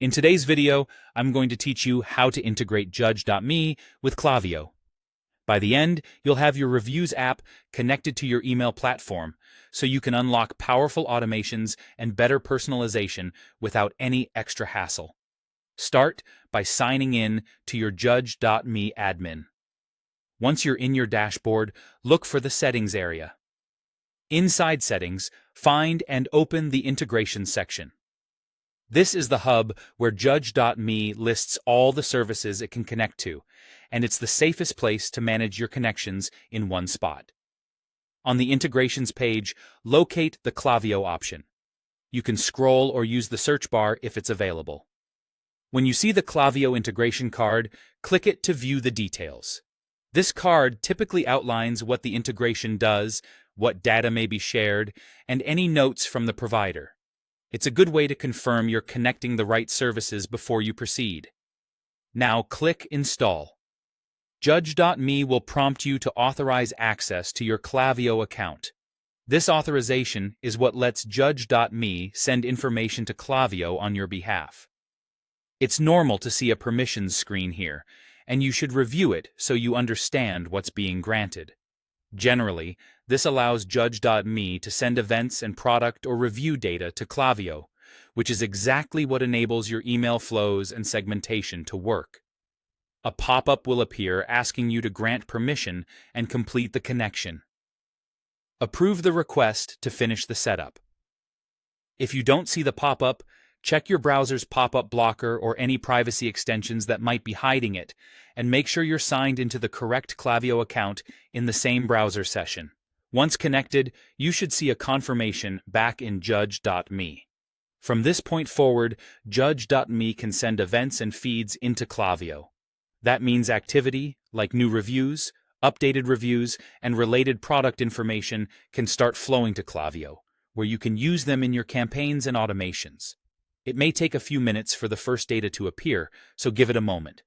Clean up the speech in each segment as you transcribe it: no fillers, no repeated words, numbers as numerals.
In today's video, I'm going to teach you how to integrate Judge.me with Klaviyo. By the end, you'll have your Reviews app connected to your email platform, so you can unlock powerful automations and better personalization without any extra hassle. Start by signing in to your Judge.me admin. Once you're in your dashboard, look for the Settings area. Inside Settings, find and open the Integration section. This is the hub where Judge.me lists all the services it can connect to, and it's the safest place to manage your connections in one spot. On the Integrations page, locate the Klaviyo option. You can scroll or use the search bar if it's available. When you see the Klaviyo integration card, click it to view the details. This card typically outlines what the integration does, what data may be shared, and any notes from the provider. It's a good way to confirm you're connecting the right services before you proceed. Now click Install. Judge.me will prompt you to authorize access to your Klaviyo account. This authorization is what lets Judge.me send information to Klaviyo on your behalf. It's normal to see a permissions screen here, and you should review it so you understand what's being granted. Generally, this allows Judge.me to send events and product or review data to Klaviyo, which is exactly what enables your email flows and segmentation to work. A pop-up will appear asking you to grant permission and complete the connection. Approve the request to finish the setup. If you don't see the pop-up, check your browser's pop-up blocker or any privacy extensions that might be hiding it, and make sure you're signed into the correct Klaviyo account in the same browser session. Once connected, you should see a confirmation back in Judge.me. From this point forward, Judge.me can send events and feeds into Klaviyo. That means activity, like new reviews, updated reviews, and related product information can start flowing to Klaviyo, where you can use them in your campaigns and automations. It may take a few minutes for the first data to appear, so give it a moment.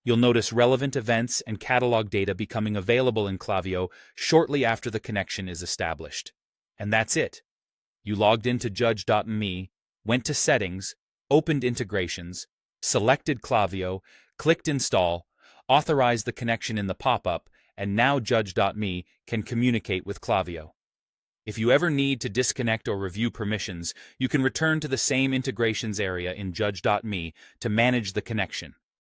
You'll notice relevant events and catalog data becoming available in Klaviyo shortly after the connection is established. And that's it. You logged into Judge.me, went to Settings, opened Integrations, selected Klaviyo, clicked Install, authorized the connection in the pop-up, and now Judge.me can communicate with Klaviyo. If you ever need to disconnect or review permissions, you can return to the same Integrations area in Judge.me to manage the connection.